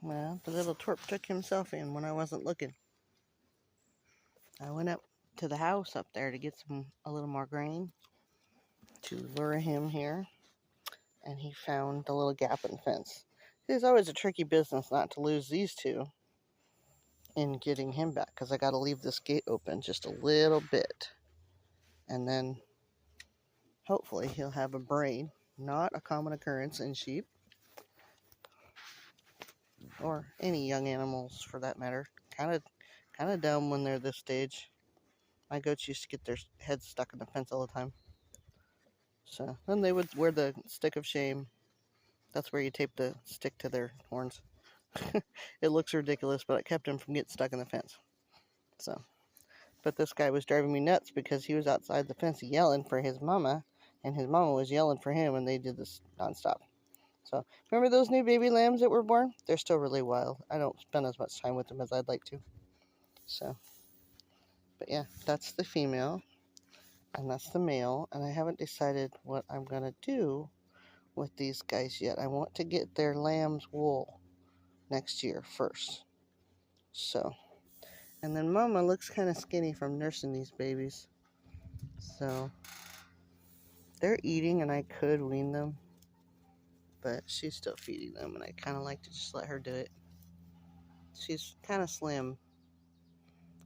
Well, the little twerp took himself in when I wasn't looking. I went up to the house up there to get a little more grain to lure him here, and he found the little gap in the fence. It's always a tricky business not to lose these two in getting him back, because I got to leave this gate open just a little bit, and then hopefully he'll have a brain. Not a common occurrence in sheep or any young animals for that matter. Kind of dumb when they're this stage. My goats used to get their heads stuck in the fence all the time. So then they would wear the stick of shame. That's where you tape the stick to their horns. It looks ridiculous, but it kept him from getting stuck in the fence. So, but this guy was driving me nuts because he was outside the fence yelling for his mama, and his mama was yelling for him, and they did this nonstop. So, remember those new baby lambs that were born? They're still really wild. I don't spend as much time with them as I'd like to. So, but yeah, that's the female, and that's the male, and I haven't decided what I'm going to do with these guys yet. I want to get their lamb's wool next year first. So, and then Mama looks kind of skinny from nursing these babies. So, they're eating, and I could wean them, but she's still feeding them, and I kind of like to just let her do it. She's kind of slim.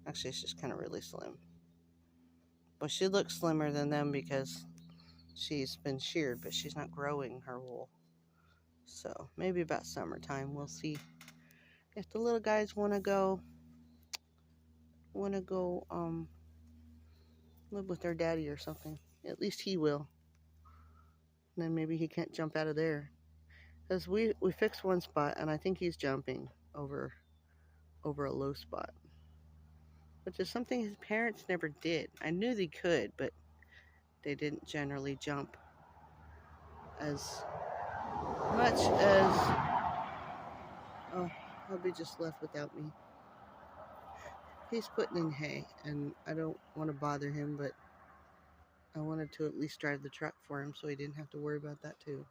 Actually, she's kind of really slim. But she looks slimmer than them because she's been sheared, but she's not growing her wool. So, maybe about summertime, we'll see if the little guys want to go live with their daddy or something. At least he will. And then maybe he can't jump out of there. Because we fixed one spot, and I think he's jumping over a low spot. Which is something his parents never did. I knew they could, but they didn't generally jump as much as... Oh, hubby just left without me. He's putting in hay, and I don't want to bother him, but I wanted to at least drive the truck for him so he didn't have to worry about that too.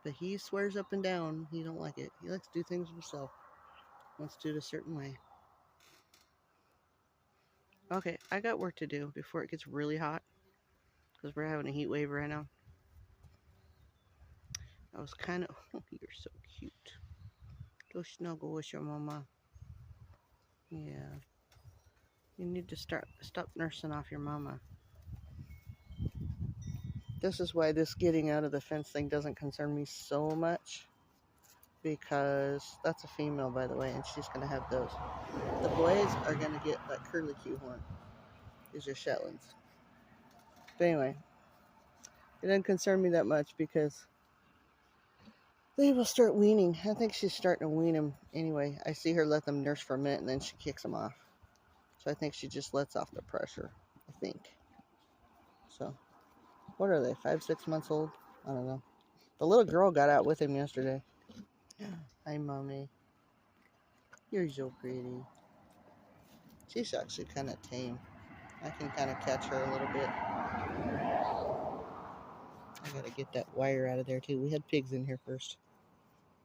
But he swears up and down he don't like it. He likes to do things himself. Wants to do it a certain way. Okay, I got work to do before it gets really hot, because we're having a heat wave right now. I was kind of... Oh, you're so cute. Go snuggle with your mama. Yeah. You need to stop nursing off your mama. This is why this getting out of the fence thing doesn't concern me so much, because that's a female, by the way, and she's going to have those. The boys are going to get that curlicue horn. These are Shetlands. But anyway, it doesn't concern me that much because they will start weaning. I think she's starting to wean them anyway. I see her let them nurse for a minute, and then she kicks them off. So I think she just lets off the pressure, I think. So, what are they, 5, 6 months old? I don't know. The little girl got out with him yesterday. Hi, Mommy. You're so pretty. She's actually kind of tame. I can kind of catch her a little bit. I gotta get that wire out of there, too. We had pigs in here first.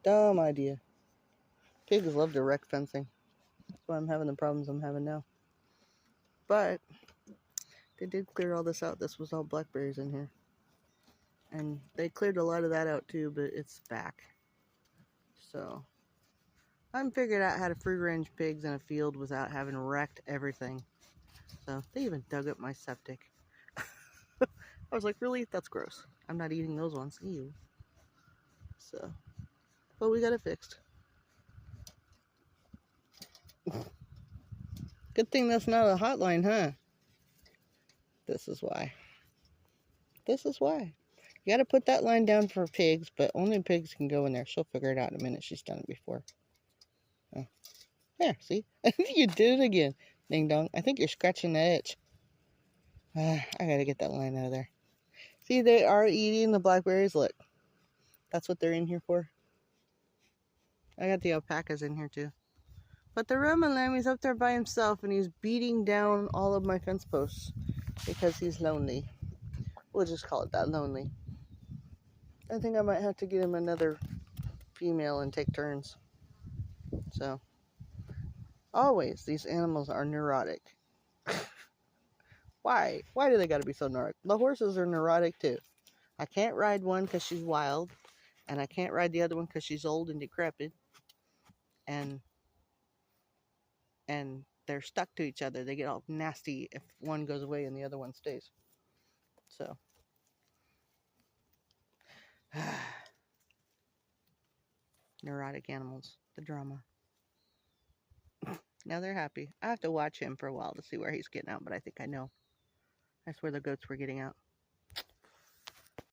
Dumb idea. Pigs love direct fencing. That's why I'm having the problems I'm having now. But they did clear all this out. This was all blackberries in here. And they cleared a lot of that out, too, but it's back. So, I'm figured out how to free-range pigs in a field without having wrecked everything. So, they even dug up my septic. I was like, really? That's gross. I'm not eating those ones. Ew. So, but we got it fixed. Good thing that's not a hotline, huh? This is why. This is why. You gotta put that line down for pigs, but only pigs can go in there. She'll figure it out in a minute. She's done it before. Oh. There, see? You did it again. Ding dong. I think you're scratching the itch. I gotta get that line out of there. See, they are eating the blackberries. Look. That's what they're in here for. I got the alpacas in here too. But the Roman lamb, he's up there by himself, and he's beating down all of my fence posts because he's lonely. We'll just call it that, lonely. I think I might have to get him another female and take turns. So, always, these animals are neurotic. Why? Why do they gotta be so neurotic? The horses are neurotic too. I can't ride one because she's wild, and I can't ride the other one because she's old and decrepit, and they're stuck to each other. They get all nasty if one goes away and the other one stays. So, neurotic animals, the drama. Now they're happy. I have to watch him for a while to see where he's getting out, but I think I know. That's where the goats were getting out.